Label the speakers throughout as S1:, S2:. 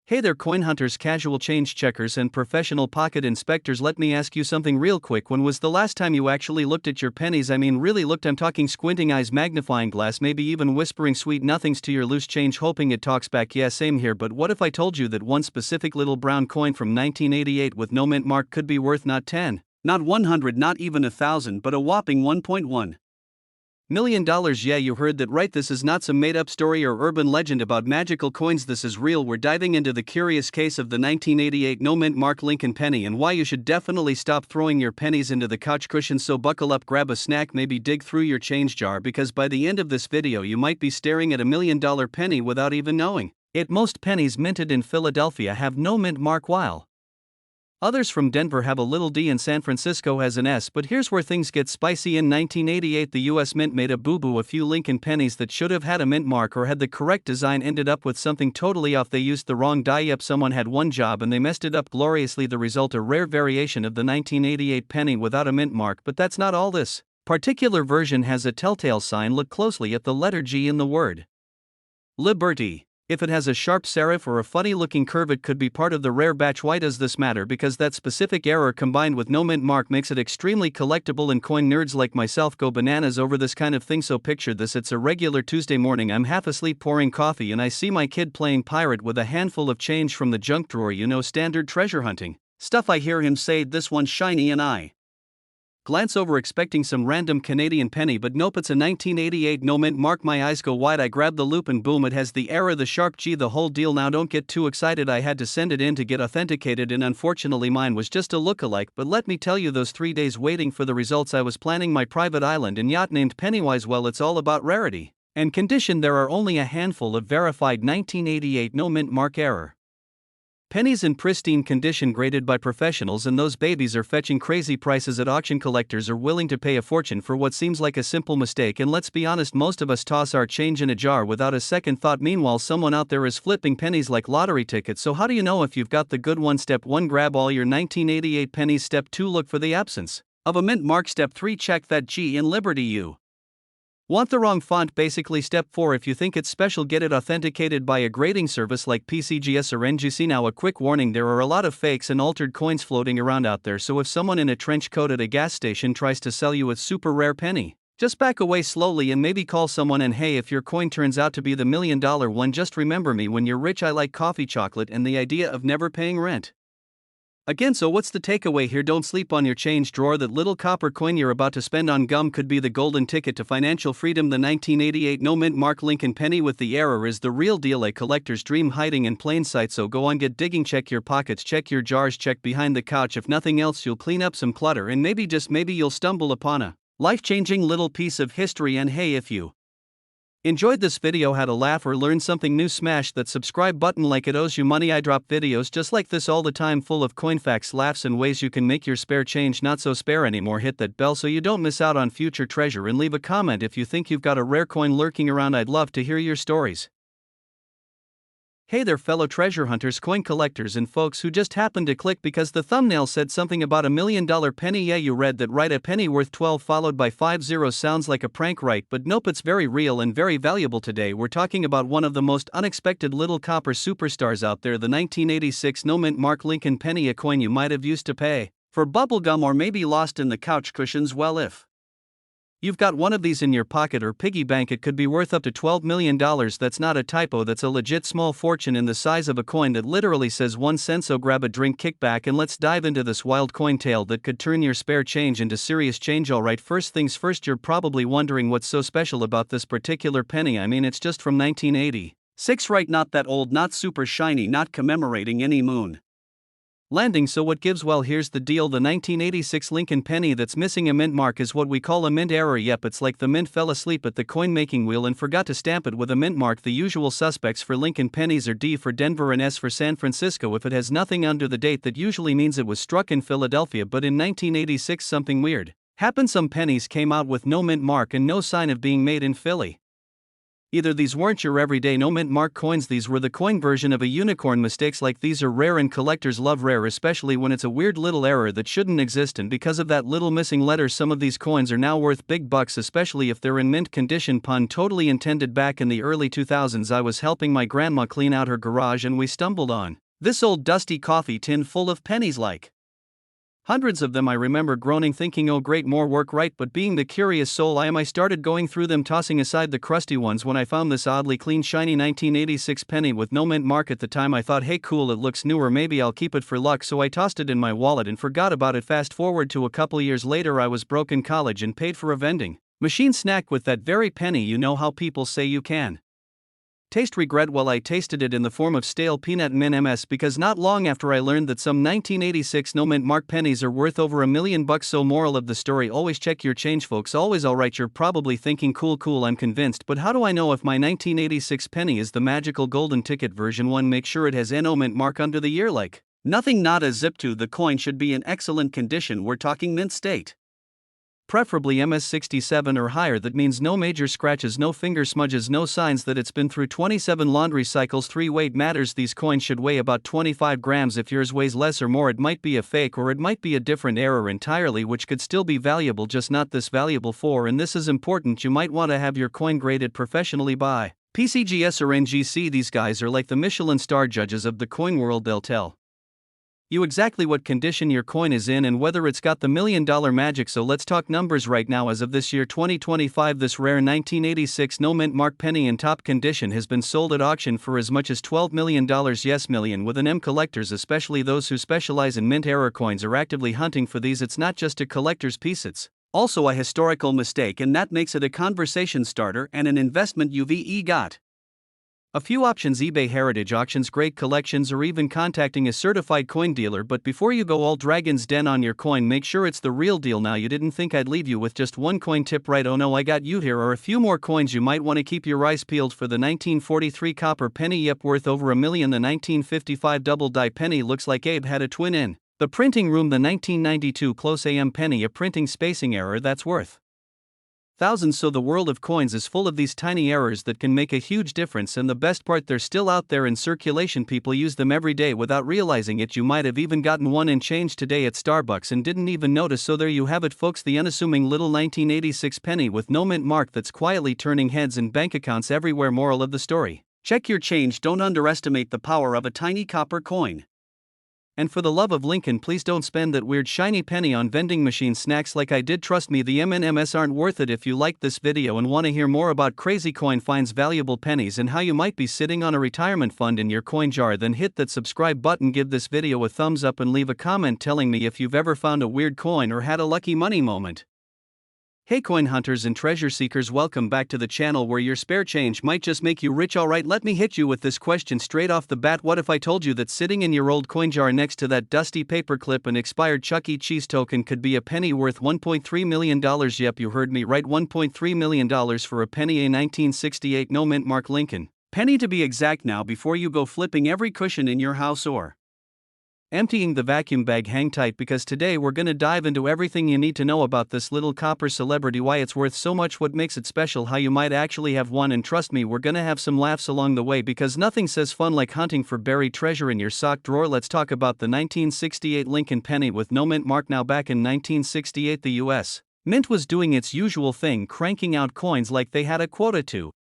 S1: Hey there, coin hunters, casual change checkers, and professional pocket inspectors. Let me ask you something real quick. When was the last time you actually looked at your pennies? I mean, really looked. I'm talking squinting eyes, magnifying glass, maybe even whispering sweet nothings to your loose change, hoping it talks back. Yeah, same here. But what if I told you that one specific little brown coin from 1988 with no mint mark could be worth not 10, not 100, not even 1,000, but a whopping $1.1 million? Yeah, you heard that right. This is not some made-up story or urban legend about magical coins. This is real. We're diving into the curious case of the 1988 no-mint mark Lincoln penny and why you should definitely stop throwing your pennies into the couch cushion. So buckle up, grab a snack, maybe dig through your change jar, because by the end of this video you might be staring at $1 million penny without even knowing it. Most pennies minted in Philadelphia have no mint mark, while others from Denver have a little D and San Francisco has an S. But here's where things get spicy. In 1988, the US Mint made a boo-boo. A few Lincoln pennies that should have had a mint mark or had the correct design ended up with something totally off. They used the wrong die. Yep, someone had one job and they messed it up gloriously. The result, a rare variation of the 1988 penny without a mint mark. But that's not all. This particular version has a telltale sign. Look closely at the letter G in the word Liberty. If it has a sharp serif or a funny-looking curve, it could be part of the rare batch. Why does this matter? Because that specific error combined with no mint mark makes it extremely collectible, and coin nerds like myself go bananas over this kind of thing. So picture this: it's a regular Tuesday morning. I'm half asleep pouring coffee and I see my kid playing pirate with a handful of change from the junk drawer. You know, standard treasure hunting stuff. I hear him say, "This one's shiny," and I glance over expecting some random Canadian penny, but nope, it's a 1988 no mint mark. My eyes go wide. I grab the loop and boom, it has the error, the sharp G, the whole deal. Now don't get too excited. I had to send it in to get authenticated, and unfortunately mine was just a lookalike. But let me tell you, those 3 days waiting for the results, I was planning my private island and yacht named Pennywise. Well, it's all about rarity and condition. There are only a handful of verified 1988 no mint mark error pennies in pristine condition, graded by professionals, and those babies are fetching crazy prices at auction. Collectors are willing to pay a fortune for what seems like a simple mistake, and let's be honest, most of us toss our change in a jar without a second thought. Meanwhile, someone out there is flipping pennies like lottery tickets. So how do you know if you've got the good one? Step 1, grab all your 1988 pennies. Step 2, look for the absence of a mint mark. Step 3, check that G in Liberty you want the wrong font. Basically, step 4, if you think it's special, get it authenticated by a grading service like PCGS or NGC. Now, a quick warning: there are a lot of fakes and altered coins floating around out there, so if someone in a trench coat at a gas station tries to sell you a super rare penny, just back away slowly and maybe call someone. And hey, if your coin turns out to be the $1 million one, just remember me when you're rich. I like coffee, chocolate, and the idea of never paying rent. Again, so what's the takeaway here? Don't sleep on your change drawer. That little copper coin you're about to spend on gum could be the golden ticket to financial freedom. The 1988 no mint mark Lincoln penny with the error is the real deal, a collector's dream hiding in plain sight. So go on, get digging, check your pockets, check your jars, check behind the couch. If nothing else, you'll clean up some clutter, and maybe, just maybe, you'll stumble upon a life-changing little piece of history. And hey, if you enjoyed this video, had a laugh, or learned something new, smash that subscribe button like it owes you money. I drop videos just like this all the time, full of coin facts, laughs, and ways you can make your spare change not so spare anymore. Hit that bell so you don't miss out on future treasure, and leave a comment if you think you've got a rare coin lurking around. I'd love to hear your stories. Hey there, fellow treasure hunters, coin collectors, and folks who just happened to click because the thumbnail said something about $1 million penny. Yeah, you read that right, a penny worth 12 followed by 5 zeros. Sounds like a prank, right? But nope, it's very real and very valuable. Today we're talking about one of the most unexpected little copper superstars out there, the 1986 no mint mark Lincoln penny, a coin you might have used to pay for bubblegum or maybe lost in the couch cushions. Well, if you've got one of these in your pocket or piggy bank, it could be worth up to $12 million. That's not a typo, that's a legit small fortune in the size of a coin that literally says 1 cent. So grab a drink, kick back, and let's dive into this wild coin tale that could turn your spare change into serious change. Alright, first things first, you're probably wondering what's so special about this particular penny. I mean, it's just from 1986, right? Not that old, not super shiny, not commemorating any moon landing. So what gives? Well, here's the deal: the 1986 Lincoln penny that's missing a mint mark is what we call a mint error. Yep, it's like the mint fell asleep at the coin making wheel and forgot to stamp it with a mint mark. The usual suspects for Lincoln pennies are D for Denver and S for San Francisco. If it has nothing under the date, that usually means it was struck in Philadelphia. But in 1986 something weird happened. Some pennies came out with no mint mark and no sign of being made in Philly. Either these weren't your everyday no mint mark coins, these were the coin version of a unicorn. Mistakes like these are rare and collectors love rare, especially when it's a weird little error that shouldn't exist, and because of that little missing letter some of these coins are now worth big bucks, especially if they're in mint condition. Pun totally intended. Back in the early 2000s I was helping my grandma clean out her garage and we stumbled on this old dusty coffee tin full of pennies, like hundreds of them. I remember groaning, thinking, oh great, more work, right? But being the curious soul I am, I started going through them, tossing aside the crusty ones. When I found this oddly clean shiny 1986 penny with no mint mark at the time, I thought, hey cool, it looks newer, maybe I'll keep it for luck, so I tossed it in my wallet and forgot about it. Fast forward to a couple years later, I was broke in college and paid for a vending machine snack with that very penny. You know how people say you can taste regret? Well, I tasted it in the form of stale peanut M&Ms, because not long after I learned that some 1986 no mint mark pennies are worth over $1 million. So moral of the story, always check your change, folks, always. Alright, you're probably thinking, cool, I'm convinced, but how do I know if my 1986 penny is the magical golden ticket version? 1. Make sure it has no mint mark under the year, like nothing, not a zip. 2. The coin should be in excellent condition, we're talking mint state, preferably MS67 or higher. That means no major scratches, no finger smudges, no signs that it's been through 27 laundry cycles. 3. Weight matters. These coins should weigh about 25 grams. If yours weighs less or more, it might be a fake, or it might be a different error entirely, which could still be valuable, just not this valuable. 4. And this is important, you might want to have your coin graded professionally by PCGS or NGC. These guys are like the Michelin star judges of the coin world. They'll tell you exactly what condition your coin is in and whether it's got the $1 million magic. So let's talk numbers right now. As of this year 2025, this rare 1986 no mint mark penny in top condition has been sold at auction for as much as $12 million. Yes, million with an M. Collectors, especially those who specialize in mint error coins, are actively hunting for these. It's not just a collector's piece, it's also a historical mistake, and that makes it a conversation starter and an investment you've got a few options: eBay, heritage auctions, great collections, or even contacting a certified coin dealer. But before you go all Dragon's Den on your coin, make sure it's the real deal. Now, you didn't think I'd leave you with just one coin tip, right? Oh no, I got you. Here are a few more coins you might want to keep your eyes peeled for. The 1943 copper penny, yep, worth over $1 million. The 1955 double die penny, looks like Abe had a twin in the printing room. The 1992 close AM penny, a printing spacing error, that's worth thousands. So the world of coins is full of these tiny errors that can make a huge difference, and the best part, they're still out there in circulation. People use them every day without realizing it. You might have even gotten one in change today at Starbucks and didn't even notice. So there you have it, folks, the unassuming little 1986 penny with no mint mark that's quietly turning heads in bank accounts everywhere. Moral of the story: check your change, don't underestimate the power of a tiny copper coin. And for the love of Lincoln, please don't spend that weird shiny penny on vending machine snacks like I did. Trust me, the M&Ms aren't worth it. If you liked this video and want to hear more about crazy coin finds, valuable pennies, and how you might be sitting on a retirement fund in your coin jar, then hit that subscribe button, give this video a thumbs up, and leave a comment telling me if you've ever found a weird coin or had a lucky money moment. Hey coin hunters and treasure seekers, welcome back to the channel where your spare change might just make you rich. Alright, let me hit you with this question straight off the bat. What if I told you that sitting in your old coin jar next to that dusty paperclip and expired Chuck E. Cheese token could be a penny worth $1.3 million? Yep, you heard me right, $1.3 million for a penny, a 1968 no mint mark Lincoln penny to be exact. Now, before you go flipping every cushion in your house or emptying the vacuum bag, hang tight, because today we're gonna dive into everything you need to know about this little copper celebrity, why it's worth so much, what makes it special, how you might actually have one, and trust me, we're gonna have some laughs along the way, because nothing says fun like hunting for buried treasure in your sock drawer. Let's talk about the 1968 Lincoln penny with no mint mark. Now, back in 1968, the U.S. Mint was doing its usual thing, cranking out coins like they had a quota to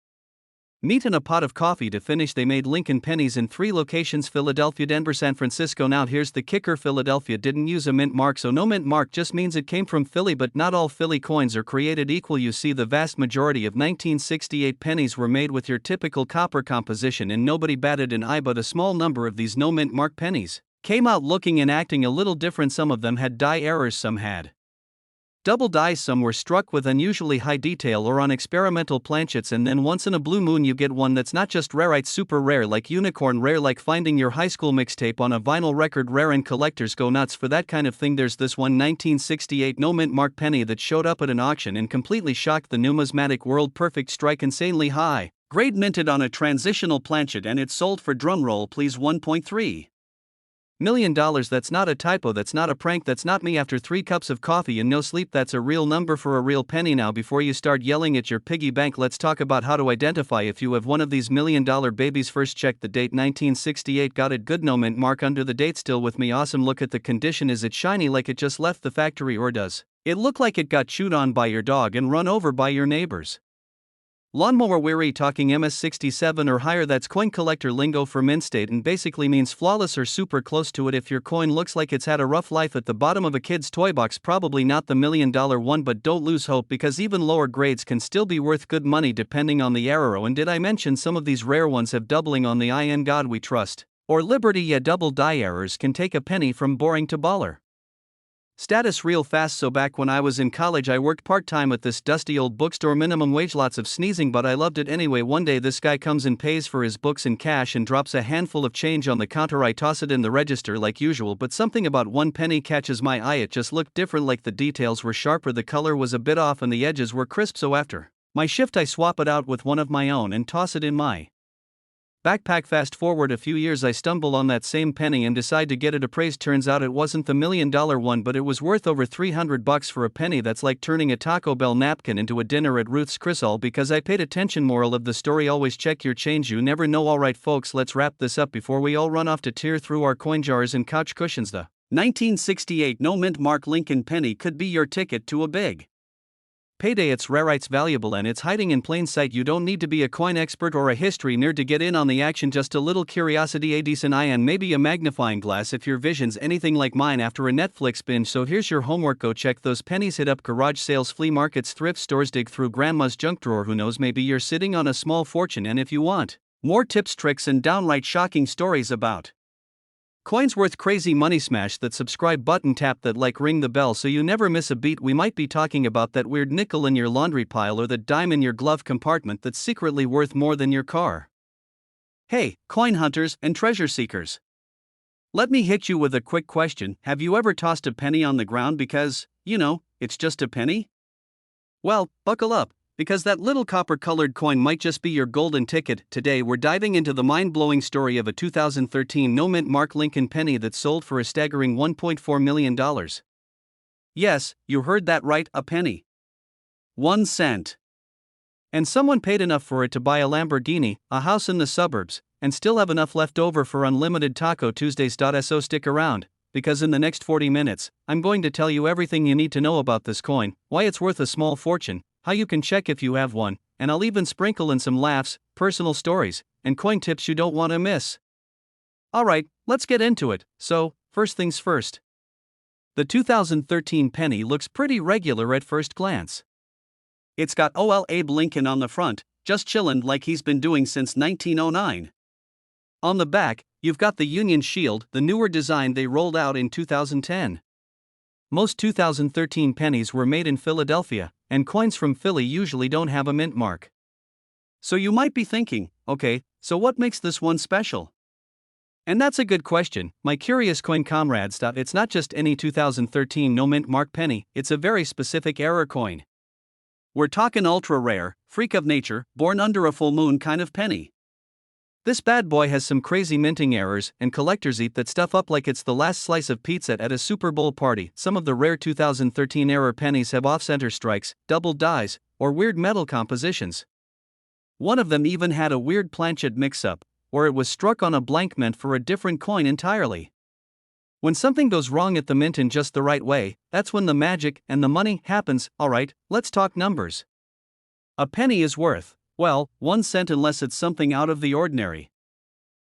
S1: meat in a pot of coffee. To finish, they made Lincoln pennies in 3 locations: Philadelphia, Denver, San Francisco. Now here's the kicker: Philadelphia didn't use a mint mark, so no mint mark just means it came from Philly. But not all Philly coins are created equal. You see, the vast majority of 1968 pennies were made with your typical copper composition, and nobody batted an eye. But a small number of these no mint mark pennies came out looking and acting a little different. Some of them had die errors, some had double dies, some were struck with unusually high detail or on experimental planchets, and then once in a blue moon you get one that's not just rare, it's super rare, like unicorn rare, like finding your high school mixtape on a vinyl record rare, and collectors go nuts for that kind of thing. There's this one 1968 no mint mark penny that showed up at an auction and completely shocked the numismatic world. Perfect strike, insanely high grade, minted on a transitional planchet, and it sold for, drumroll please, $1.3 $1 million, that's not a typo, that's not a prank, that's not me after 3 cups of coffee and no sleep, that's a real number for a real penny. Now before you start yelling at your piggy bank, let's talk about how to identify if you have one of these $1 million babies. First, check the date, 1968, got it, good, no mint mark under the date. Still with me? Awesome. Look at the condition, is it shiny like it just left the factory, or does it look like it got chewed on by your dog and run over by your neighbors? Lawnmower weary, talking MS67 or higher, that's coin collector lingo for mint state and basically means flawless or super close to it. If your coin looks like it's had a rough life at the bottom of a kid's toy box, probably not the $1 million one, but don't lose hope because even lower grades can still be worth good money depending on the era. And did I mention some of these rare ones have doubling on the in God we trust or Liberty? Yeah, double die errors can take a penny from boring to baller status real fast. So back when I was in college, I worked part-time at this dusty old bookstore, minimum wage, lots of sneezing, but I loved it anyway. One day this guy comes and pays for his books in cash and drops a handful of change on the counter. I toss it in the register like usual, but something about 1 penny catches my eye. It just looked different, like the details were sharper, the color was a bit off, and the edges were crisp. So after my shift I swap it out with one of my own and toss it in my backpack. Fast forward a few years, I stumble on that same penny and decide to get it appraised. Turns out it wasn't the $1 million one, but it was worth over $300 for a penny. That's like turning a Taco Bell napkin into a dinner at Ruth's Chris. All because I paid attention. Moral of the story, always check your change, you never know. Alright folks, let's wrap this up before we all run off to tear through our coin jars and couch cushions. The 1968 no mint mark Lincoln penny could be your ticket to a big payday. It's rare, it's valuable, and it's hiding in plain sight. You don't need to be a coin expert or a history nerd to get in on the action. Just a little curiosity, a decent eye, and maybe a magnifying glass if your vision's anything like mine after a Netflix binge. So here's your homework, go check those pennies, hit up garage sales, flea markets, thrift stores, dig through grandma's junk drawer. Who knows, maybe you're sitting on a small fortune. And if you want more tips, tricks, and downright shocking stories about coins worth crazy money, smash that subscribe button, tap that like, ring the bell so you never miss a beat. We might be talking about that weird nickel in your laundry pile or that dime in your glove compartment that's secretly worth more than your car. Hey, coin hunters and treasure seekers. Let me hit you with a quick question. Have you ever tossed a penny on the ground because, it's just a penny? Well, buckle up, because that little copper-colored coin might just be your golden ticket. Today we're diving into the mind-blowing story of a 2013 no-mint mark Lincoln penny that sold for a staggering $1.4 million. Yes, you heard that right, a penny. 1 cent. And someone paid enough for it to buy a Lamborghini, a house in the suburbs, and still have enough left over for unlimited Taco Tuesdays. So stick around, because in the next 40 minutes, I'm going to tell you everything you need to know about this coin, why it's worth a small fortune, how you can check if you have one, and I'll even sprinkle in some laughs, personal stories, and coin tips you don't want to miss. Alright, let's get into it. So, first things first. The 2013 penny looks pretty regular at first glance. It's got OL Abe Lincoln on the front, just chillin' like he's been doing since 1909. On the back, you've got the Union Shield, the newer design they rolled out in 2010. Most 2013 pennies were made in Philadelphia, and coins from Philly usually don't have a mint mark. So you might be thinking, okay, so what makes this one special? And that's a good question, my curious coin comrades. It's not just any 2013 no mint mark penny, it's a very specific era coin. We're talking ultra rare, freak of nature, born under a full moon kind of penny. This bad boy has some crazy minting errors, and collectors eat that stuff up like it's the last slice of pizza at a Super Bowl party. Some of the rare 2013 era pennies have off-center strikes, double dies, or weird metal compositions. One of them even had a weird planchet mix-up, or it was struck on a blank meant for a different coin entirely. When something goes wrong at the mint in just the right way, that's when the magic and the money happens. Alright, let's talk numbers. A penny is worth, well, 1 cent unless it's something out of the ordinary.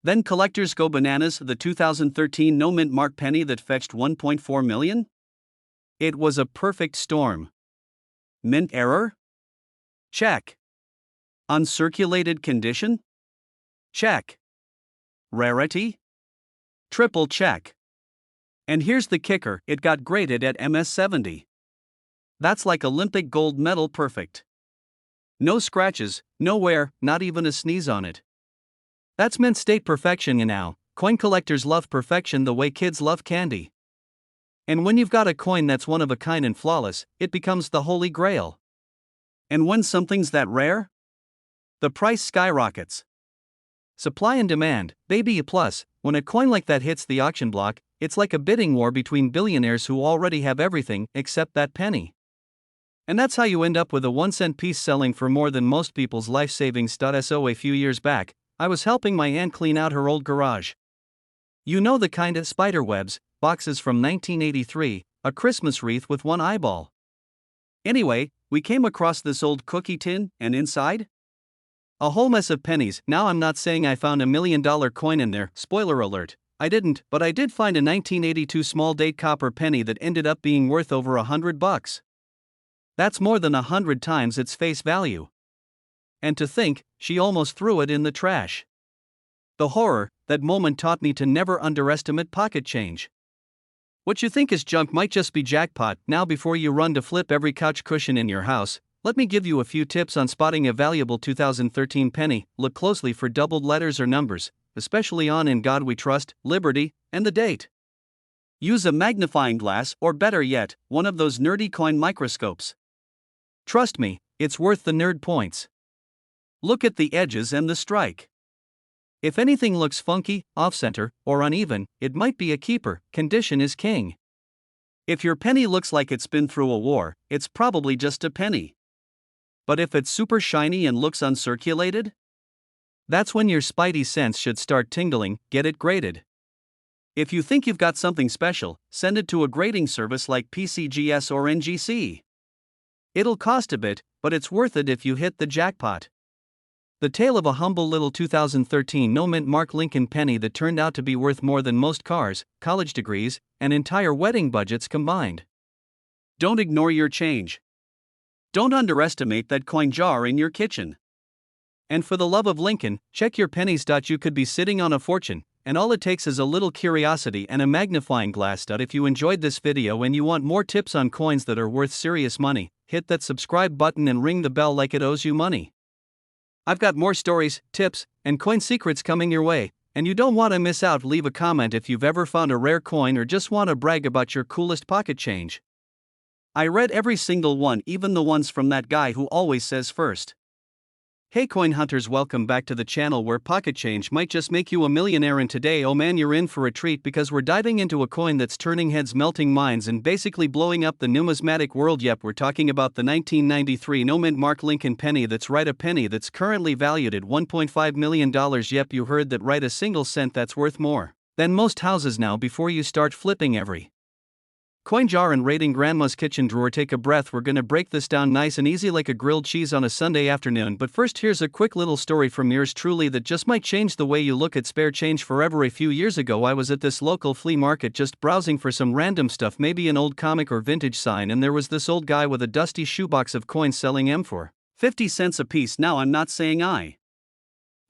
S1: Then collectors go bananas. The 2013 no mint mark penny that fetched $1.4 million? It was a perfect storm. Mint error? Check. Uncirculated condition? Check. Rarity? Triple check. And here's the kicker, it got graded at MS70. That's like Olympic gold medal perfect. No scratches, no wear, not even a sneeze on it. That's mint state perfection. Coin collectors love perfection the way kids love candy. And when you've got a coin that's one of a kind and flawless, it becomes the holy grail. And when something's that rare, the price skyrockets. Supply and demand, baby. Plus, when a coin like that hits the auction block, it's like a bidding war between billionaires who already have everything except that penny. And that's how you end up with a 1-cent piece selling for more than most people's life savings. So a few years back, I was helping my aunt clean out her old garage. You know the kind of spider webs, boxes from 1983, a Christmas wreath with one eyeball. Anyway, we came across this old cookie tin, and inside? A whole mess of pennies. Now I'm not saying I found $1 million coin in there, spoiler alert, I didn't, but I did find a 1982 small date copper penny that ended up being worth over $100. That's more than 100 times its face value. And to think, she almost threw it in the trash. The horror, that moment taught me to never underestimate pocket change. What you think is junk might just be jackpot. Now before you run to flip every couch cushion in your house, let me give you a few tips on spotting a valuable 2013 penny. Look closely for doubled letters or numbers, especially on "In God We Trust," "Liberty," and the date. Use a magnifying glass, or better yet, one of those nerdy coin microscopes. Trust me, it's worth the nerd points. Look at the edges and the strike. If anything looks funky, off-center, or uneven, it might be a keeper. Condition is king. If your penny looks like it's been through a war, it's probably just a penny. But if it's super shiny and looks uncirculated? That's when your spidey sense should start tingling. Get it graded. If you think you've got something special, send it to a grading service like PCGS or NGC. It'll cost a bit, but it's worth it if you hit the jackpot. The tale of a humble little 2013 no-mint Mark Lincoln penny that turned out to be worth more than most cars, college degrees, and entire wedding budgets combined. Don't ignore your change. Don't underestimate that coin jar in your kitchen. And for the love of Lincoln, check your pennies. You could be sitting on a fortune, and all it takes is a little curiosity and a magnifying glass. If you enjoyed this video and you want more tips on coins that are worth serious money, hit that subscribe button and ring the bell like it owes you money. I've got more stories, tips, and coin secrets coming your way, and you don't want to miss out. Leave a comment if you've ever found a rare coin or just want to brag about your coolest pocket change. I read every single one, even the ones from that guy who always says first. Hey coin hunters, welcome back to the channel where pocket change might just make you a millionaire. And today, oh man, you're in for a treat because we're diving into a coin that's turning heads, melting minds, and basically blowing up the numismatic world. Yep, we're talking about the 1993 no-mint Mark Lincoln penny. That's right, a penny that's currently valued at $1.5 million. Yep, you heard that right, a single cent that's worth more than most houses now. Before you start flipping every coin jar and raiding grandma's kitchen drawer, take a breath. We're gonna break this down nice and easy like a grilled cheese on a Sunday afternoon. But first, here's a quick little story from yours truly that just might change the way you look at spare change forever. A few years ago, I was at this local flea market just browsing for some random stuff, maybe an old comic or vintage sign, and there was this old guy with a dusty shoebox of coins selling them for 50 cents a piece. Now I'm not saying I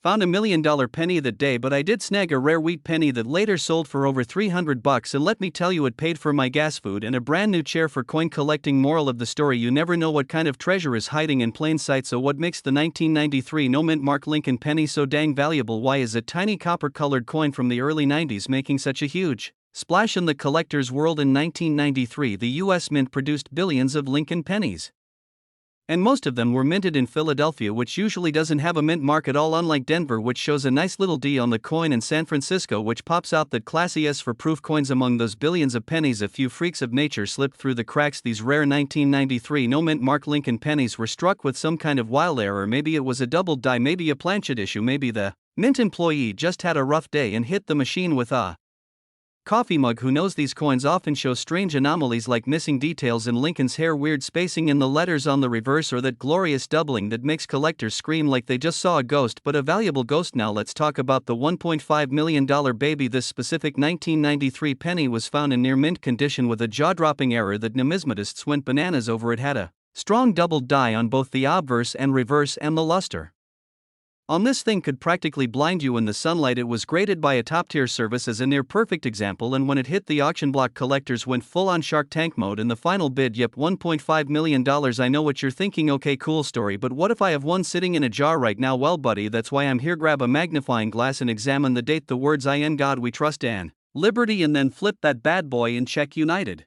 S1: found $1 million penny that day, but I did snag a rare wheat penny that later sold for over $300, and let me tell you, it paid for my gas food and a brand new chair for coin collecting. Moral of the story: you never know what kind of treasure is hiding in plain sight. So what makes the 1993 no-mint Mark Lincoln penny so dang valuable? Why is a tiny copper-colored coin from the early 90s making such a huge splash in the collector's world? In 1993, the U.S. Mint produced billions of Lincoln pennies. And most of them were minted in Philadelphia, which usually doesn't have a mint mark at all, unlike Denver, which shows a nice little D on the coin, and San Francisco, which pops out that classy S for proof coins. Among those billions of pennies, a few freaks of nature slipped through the cracks. These rare 1993 no-mint Mark Lincoln pennies were struck with some kind of wild error. Maybe it was a double die, maybe a planchet issue, maybe the mint employee just had a rough day and hit the machine with a coffee mug. Who knows? These coins often show strange anomalies like missing details in Lincoln's hair, weird spacing in the letters on the reverse, or that glorious doubling that makes collectors scream like they just saw a ghost, but a valuable ghost. Now let's talk about the $1.5 million baby. This specific 1993 penny was found in near mint condition with a jaw-dropping error that numismatists went bananas over. It had a strong doubled die on both the obverse and reverse, and the luster on this thing could practically blind you in the sunlight. It was graded by a top-tier service as a near-perfect example, and when it hit the auction block, collectors went full-on Shark Tank mode in the final bid. Yep, $1.5 million. I know what you're thinking. Okay, cool story, but what if I have one sitting in a jar right now? Well, buddy, that's why I'm here. Grab a magnifying glass and examine the date, the words "In God We Trust" and "Liberty," and then flip that bad boy and check United.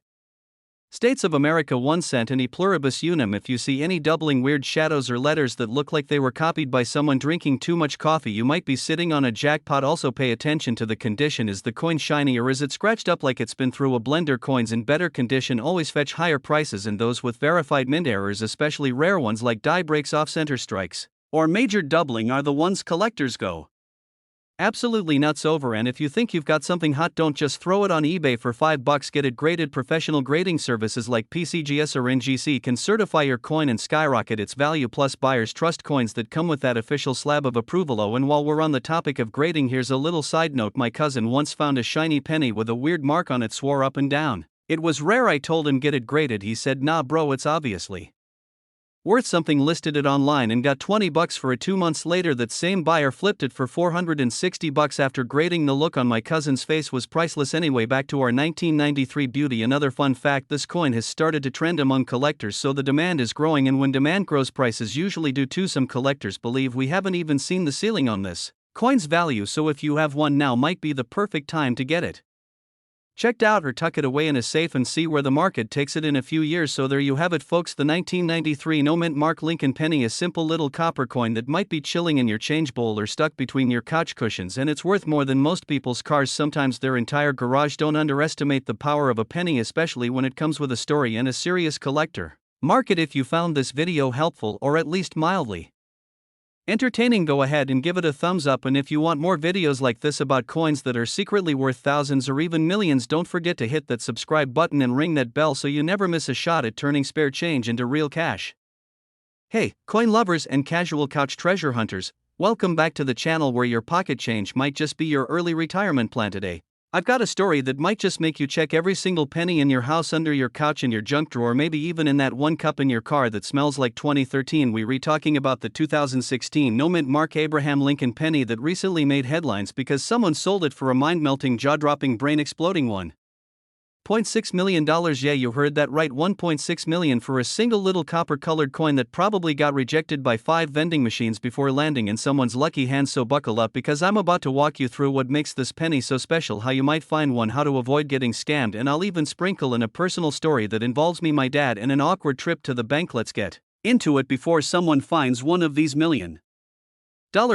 S1: States of America 1 cent and e pluribus unum. If you see any doubling weird shadows or letters that look like they were copied by someone drinking too much coffee, you might be sitting on a jackpot. Also pay attention to the condition. Is the coin shiny or is it scratched up like it's been through a blender? Coins in better condition always fetch higher prices, and those with verified mint errors, especially rare ones like die breaks, off center strikes, or major doubling, are the ones collectors go absolutely nuts over. And if you think you've got something hot, don't just throw it on eBay for $5. Get it graded. Professional grading services like PCGS or NGC can certify your coin and skyrocket its value. Plus, buyers trust coins that come with that official slab of approval. Oh, and while we're on the topic of grading, here's a little side note. My cousin once found a shiny penny with a weird mark on it, swore up and down it was rare. I told him get it graded. He said, nah bro, it's obviously worth something. Listed it online and got $20 for it. 2 months later, that same buyer flipped it for $460 after grading. The look on my cousin's face was priceless. Anyway, back to our 1993 beauty. Another fun fact: this coin has started to trend among collectors, so the demand is growing, and when demand grows, prices usually do too. Some collectors believe we haven't even seen the ceiling on this coin's value, so if you have one, now might be the perfect time to get it checked out or tuck it away in a safe and see where the market takes it in a few years. So there you have it, folks, the 1993 no mint mark Lincoln penny, a simple little copper coin that might be chilling in your change bowl or stuck between your couch cushions, and it's worth more than most people's cars, sometimes their entire garage. Don't underestimate the power of a penny, especially when it comes with a story and a serious collector market. If you found this video helpful or at least mildly entertaining, go ahead and give it a thumbs up, and if you want more videos like this about coins that are secretly worth thousands or even millions, don't forget to hit that subscribe button and ring that bell so you never miss a shot at turning spare change into real cash. Hey, coin lovers and casual couch treasure hunters, welcome back to the channel where your pocket change might just be your early retirement plan. Today I've got a story that might just make you check every single penny in your house, under your couch, in your junk drawer, maybe even in that one cup in your car that smells like 2013. We're talking about the 2016 no mint mark Abraham Lincoln penny that recently made headlines because someone sold it for a mind-melting, jaw-dropping, brain-exploding $1.6 million. Yeah, you heard that right, $1.6 million for a single little copper-colored coin that probably got rejected by 5 vending machines before landing in someone's lucky hands. So buckle up, because I'm about to walk you through what makes this penny so special, how you might find one, how to avoid getting scammed, and I'll even sprinkle in a personal story that involves me, my dad, and an awkward trip to the bank. Let's get into it before someone finds one of these $1 million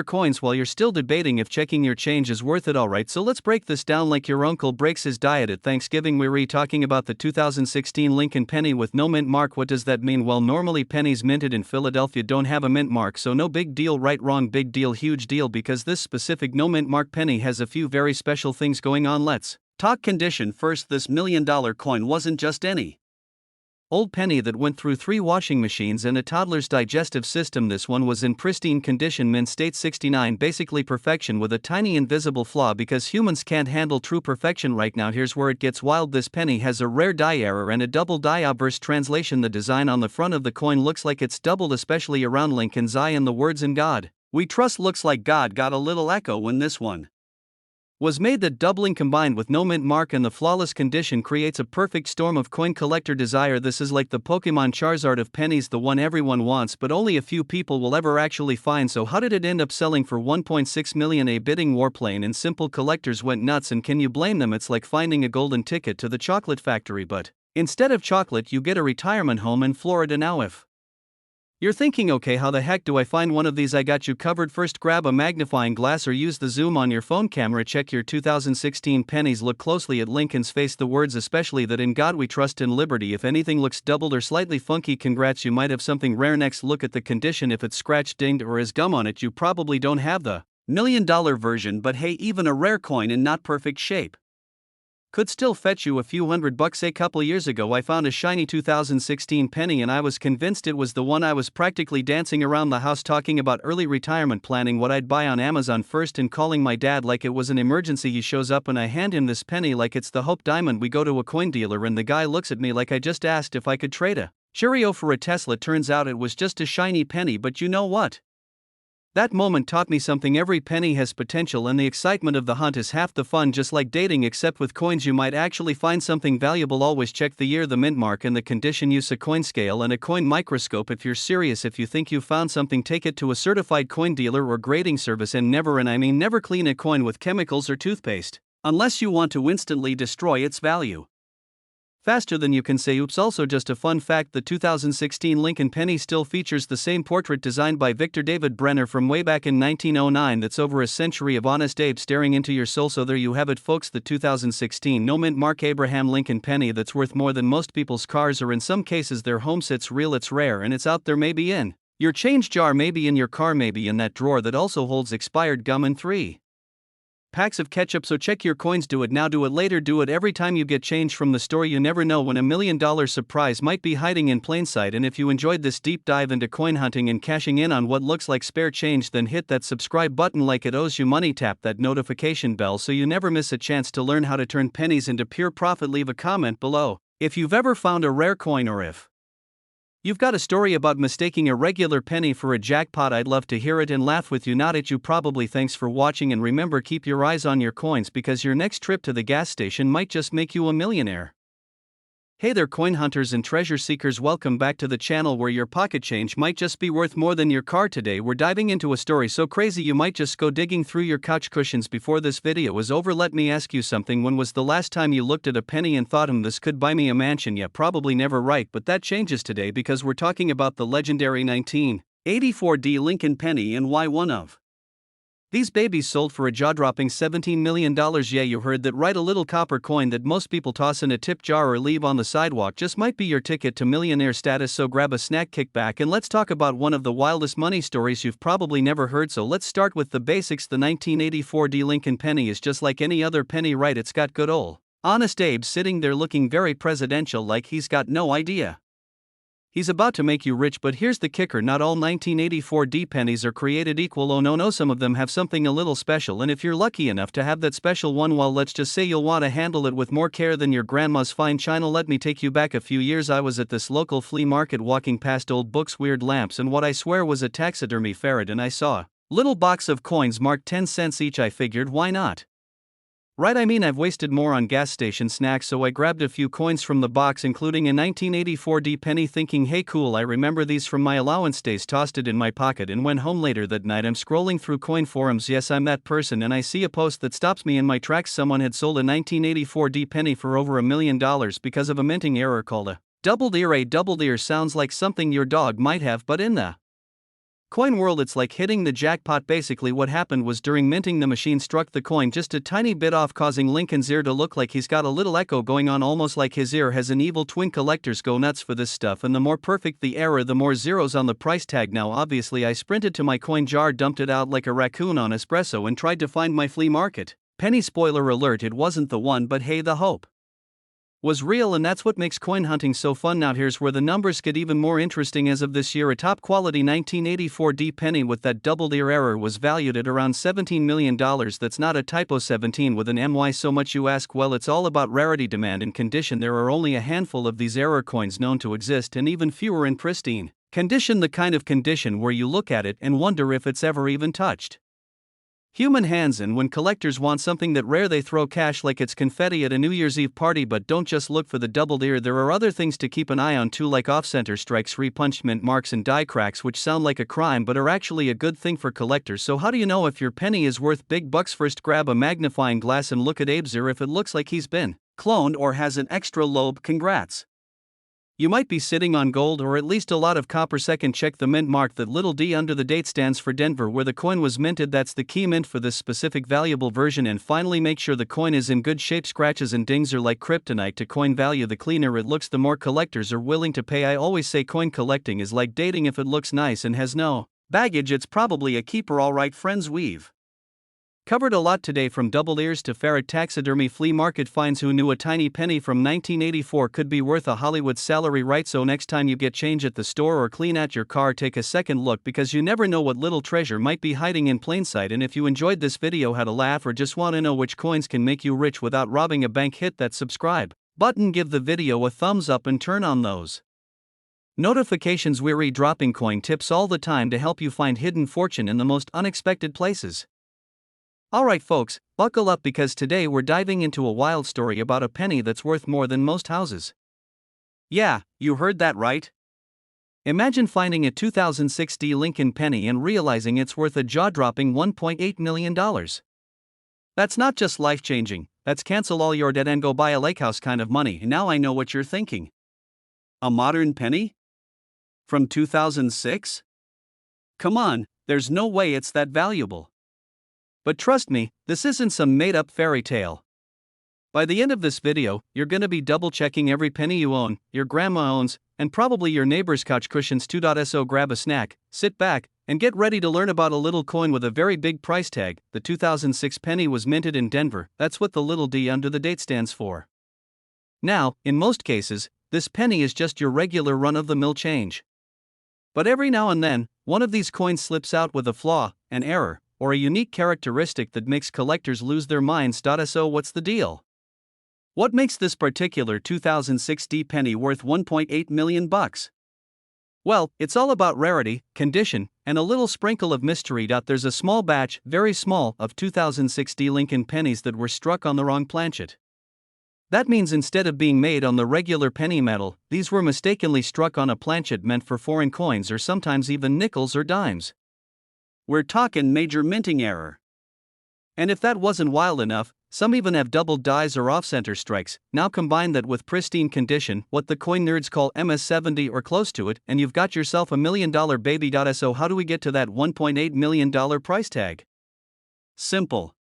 S1: coins while you're still debating if checking your change is worth it. Alright, so let's break this down like your uncle breaks his diet at Thanksgiving. We're talking about the 2016 Lincoln penny with no mint mark. What does that mean? Well, normally pennies minted in Philadelphia don't have a mint mark, so no big deal. Right, wrong, big deal, huge deal, because this specific no mint mark penny has a few very special things going on. Let's talk condition first. This $1 million coin wasn't just any old penny that went through 3 washing machines and a toddler's digestive system. This one was in pristine condition, mint state 69, basically perfection with a tiny invisible flaw, because humans can't handle true perfection. Right now, here's where it gets wild. This penny has a rare die error and a double die obverse translation. The design on the front of the coin looks like it's doubled, especially around Lincoln's eye, and the words "In God We Trust" looks like God got a little echo when this one was made. The doubling combined with no mint mark and the flawless condition creates a perfect storm of coin collector desire. This is like the Pokemon Charizard of pennies, the one everyone wants but only a few people will ever actually find. So how did it end up selling for $1.6 million? A bidding warplane, and simple collectors went nuts, and can you blame them? It's like finding a golden ticket to the chocolate factory, but instead of chocolate you get a retirement home in Florida. Now if you're thinking, okay, how the heck do I find one of these? I got you covered. First, grab a magnifying glass or use the zoom on your phone camera. Check your 2016 pennies. Look closely at Lincoln's face, the words especially that "In God We Trust" and "Liberty." If anything looks doubled or slightly funky, congrats, you might have something rare. Next, look at the condition. If it's scratched, dinged, or has gum on it, you probably don't have the $1 million version, but hey, even a rare coin in not perfect shape could still fetch you a few $100. A couple years ago I found a shiny 2016 penny and I was convinced it was the one. I was practically dancing around the house talking about early retirement planning, what I'd buy on Amazon first, and calling my dad like it was an emergency. He shows up and I hand him this penny like it's the Hope Diamond. We go to a coin dealer and the guy looks at me like I just asked if I could trade a Cheerio for a Tesla. Turns out it was just a shiny penny, but you know what? That moment taught me something. Every penny has potential, and the excitement of the hunt is half the fun. Just like dating, except with coins, you might actually find something valuable. Always check the year, the mint mark, and the condition. Use a coin scale and a coin microscope if you're serious. If you think you found something, take it to a certified coin dealer or grading service, and never clean a coin with chemicals or toothpaste unless you want to instantly destroy its value. Faster than you can say oops. Also, just a fun fact, the 2016 Lincoln Penny still features the same portrait designed by Victor David Brenner from way back in 1909 that's over a century of Honest Abe staring into your soul. So there you have it, folks, the 2016 no mint Mark Abraham Lincoln Penny that's worth more than most people's cars or in some cases their homes. It's real, it's rare, and it's out there, maybe in your change jar, maybe in your car, maybe in that drawer that also holds expired gum and 3 packs of ketchup. So check your coins, do it now, do it later, do it every time you get change from the store. You never know when $1 million surprise might be hiding in plain sight. And if you enjoyed this deep dive into coin hunting and cashing in on what looks like spare change, then hit that subscribe button like it owes you money. Tap that notification bell so you never miss a chance to learn how to turn pennies into pure profit. Leave a comment below if you've ever found a rare coin or if you've got a story about mistaking a regular penny for a jackpot. I'd love to hear it and laugh with you, not at you probably. Thanks for watching, and remember, keep your eyes on your coins because your next trip to the gas station might just make you a millionaire. Hey there, coin hunters and treasure seekers, welcome back to the channel where your pocket change might just be worth more than your car. Today we're diving into a story so crazy you might just go digging through your couch cushions before this video is over. Let me ask you something, when was the last time you looked at a penny and thought, this could buy me a mansion? Yeah, probably never, right? But that changes today because we're talking about the legendary 1984 Lincoln Penny and why one of these babies sold for a jaw-dropping $17 million. Yeah, you heard that right, a little copper coin that most people toss in a tip jar or leave on the sidewalk just might be your ticket to millionaire status. So grab a snack, kick back, and let's talk about one of the wildest money stories you've probably never heard. So let's start with the basics. The 1984 Lincoln Penny is just like any other penny, right? It's got good old Honest Abe sitting there looking very presidential, like he's got no idea he's about to make you rich. But here's the kicker, not all 1984 pennies are created equal. Oh no, some of them have something a little special, and if you're lucky enough to have that special one, well, let's just say you'll want to handle it with more care than your grandma's fine china. Let me take you back a few years. I was at this local flea market walking past old books, weird lamps, and what I swear was a taxidermy ferret, and I saw a little box of coins marked 10 cents each. I figured, why not? Right, I mean, I've wasted more on gas station snacks, so I grabbed a few coins from the box, including a 1984 penny, thinking, hey cool, I remember these from my allowance days. Tossed it in my pocket and went home. Later that night I'm scrolling through coin forums, yes, I'm that person, and I see a post that stops me in my tracks. Someone had sold a 1984 penny for over $1 million because of a minting error called a doubled ear. A doubled ear sounds like something your dog might have, but in the coin world it's like hitting the jackpot. Basically what happened was, during minting the machine struck the coin just a tiny bit off, causing Lincoln's ear to look like he's got a little echo going on, almost like his ear has an evil twin. Collectors go nuts for this stuff, and the more perfect the error, the more zeros on the price tag. Now obviously I sprinted to my coin jar, dumped it out like a raccoon on espresso, and tried to find my flea market penny. Spoiler alert, it wasn't the one, but hey, the hope was real, and that's what makes coin hunting so fun. Now here's where the numbers get even more interesting. As of this year, a top quality 1984 penny with that doubled ear error was valued at around $17 million. That's not a typo, 17 with an M. Why so much, you ask? Well, it's all about rarity, demand, and condition. There are only a handful of these error coins known to exist, and even fewer in pristine condition, the kind of condition where you look at it and wonder if it's ever even touched human hands. And when collectors want something that rare, they throw cash like it's confetti at a New Year's Eve party. But don't just look for the doubled ear, there are other things to keep an eye on too, like off-center strikes, repunched mint marks, and die cracks, which sound like a crime but are actually a good thing for collectors. So how do you know if your penny is worth big bucks? First, grab a magnifying glass and look at Abe's ear. If it looks like he's been cloned or has an extra lobe, congrats, you might be sitting on gold, or at least a lot of copper. Second, check the mint mark. That little D under the date stands for Denver, where the coin was minted. That's the key mint for this specific valuable version. And finally, make sure the coin is in good shape. Scratches and dings are like kryptonite to coin value. The cleaner it looks, the more collectors are willing to pay. I always say coin collecting is like dating. If it looks nice and has no baggage, it's probably a keeper. Alright friends, we've covered a lot today, from double ears to ferret, taxidermy, flea market finds. Who knew a tiny penny from 1984 could be worth a Hollywood salary, right? So next time you get change at the store or clean out your car, take a second look, because you never know what little treasure might be hiding in plain sight. And if you enjoyed this video, had a laugh, or just want to know which coins can make you rich without robbing a bank, hit that subscribe button, give the video a thumbs up, and turn on those notifications. We're dropping coin tips all the time to help you find hidden fortune in the most unexpected places. Alright folks, buckle up, because today we're diving into a wild story about a penny that's worth more than most houses. Yeah, you heard that right. Imagine finding a 2006 Lincoln penny and realizing it's worth a jaw-dropping $1.8 million. That's not just life-changing, that's cancel all your debt and go buy a lake house kind of money. And now I know what you're thinking. A modern penny? From 2006? Come on, there's no way it's that valuable. But trust me, this isn't some made-up fairy tale. By the end of this video, you're gonna be double-checking every penny you own, your grandma owns, and probably your neighbor's couch cushions too. So grab a snack, sit back, and get ready to learn about a little coin with a very big price tag. The 2006 penny was minted in Denver. That's what the little D under the date stands for. Now, in most cases, this penny is just your regular run-of-the-mill change. But every now and then, one of these coins slips out with a flaw, an error, or a unique characteristic that makes collectors lose their minds. So what's the deal? What makes this particular 2006 D penny worth $1.8 million? Well, it's all about rarity, condition, and a little sprinkle of mystery. There's a small batch, very small, of 2006 D Lincoln pennies that were struck on the wrong planchet. That means instead of being made on the regular penny metal, these were mistakenly struck on a planchet meant for foreign coins or sometimes even nickels or dimes. We're talking major minting error. And if that wasn't wild enough, some even have doubled dies or off-center strikes. Now combine that with pristine condition, what the coin nerds call MS-70 or close to it, and you've got yourself a $1 million baby. So how do we get to that $1.8 million price tag? Simple.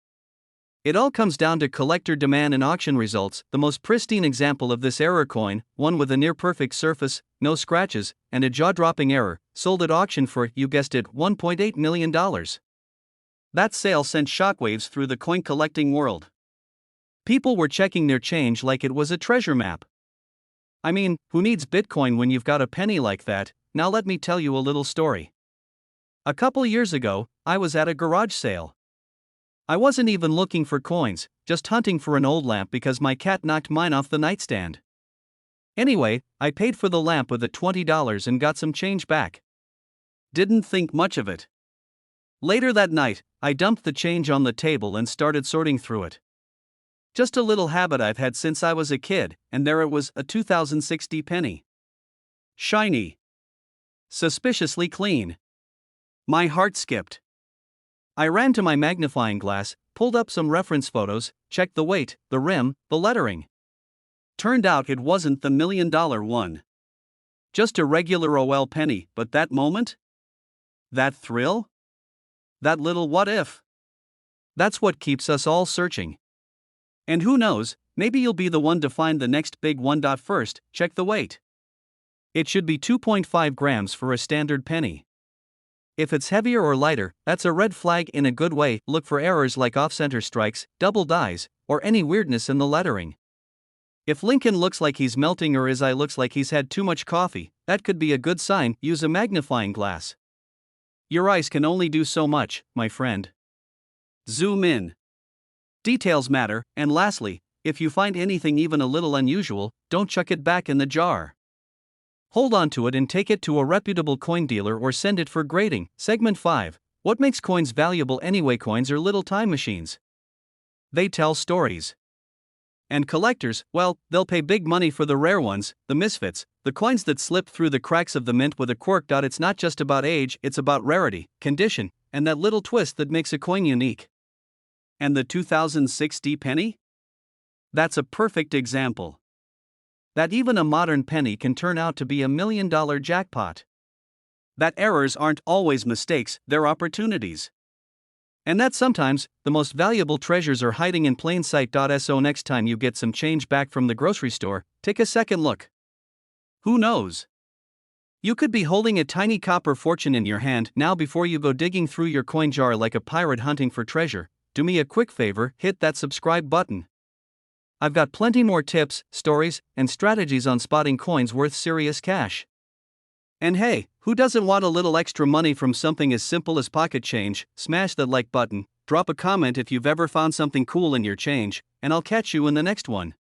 S1: It all comes down to collector demand and auction results. The most pristine example of this error coin, one with a near-perfect surface, no scratches, and a jaw-dropping error, sold at auction for, you guessed it, $1.8 million. That sale sent shockwaves through the coin collecting world. People were checking their change like it was a treasure map. I mean, who needs Bitcoin when you've got a penny like that? Now let me tell you a little story. A couple years ago, I was at a garage sale. I wasn't even looking for coins, just hunting for an old lamp because my cat knocked mine off the nightstand. Anyway, I paid for the lamp with $20 and got some change back. Didn't think much of it. Later that night, I dumped the change on the table and started sorting through it. Just a little habit I've had since I was a kid, and there it was, a 2006 D penny. Shiny. Suspiciously clean. My heart skipped. I ran to my magnifying glass, pulled up some reference photos, checked the weight, the rim, the lettering. Turned out it wasn't the $1 million one. Just a regular OL penny, but that moment? That thrill? That little what if? That's what keeps us all searching. And who knows, maybe you'll be the one to find the next big one. First, check the weight. It should be 2.5 grams for a standard penny. If it's heavier or lighter, that's a red flag in a good way. Look for errors like off-center strikes, double dies, or any weirdness in the lettering. If Lincoln looks like he's melting or his eye looks like he's had too much coffee, that could be a good sign. Use a magnifying glass. Your eyes can only do so much, my friend. Zoom in. Details matter, and lastly, if you find anything even a little unusual, don't chuck it back in the jar. Hold on to it and take it to a reputable coin dealer or send it for grading. Segment 5. What makes coins valuable anyway? Coins are little time machines. They tell stories. And collectors, well, they'll pay big money for the rare ones, the misfits, the coins that slip through the cracks of the mint with a quirk. It's not just about age, it's about rarity, condition, and that little twist that makes a coin unique. And the 2006 D penny? That's a perfect example. That even a modern penny can turn out to be a $1 million jackpot. That errors aren't always mistakes, they're opportunities. And that sometimes, the most valuable treasures are hiding in plain sight. So next time you get some change back from the grocery store, take a second look. Who knows? You could be holding a tiny copper fortune in your hand. Now before you go digging through your coin jar like a pirate hunting for treasure, do me a quick favor, hit that subscribe button. I've got plenty more tips, stories, and strategies on spotting coins worth serious cash. And hey, who doesn't want a little extra money from something as simple as pocket change? Smash that like button, drop a comment if you've ever found something cool in your change, and I'll catch you in the next one.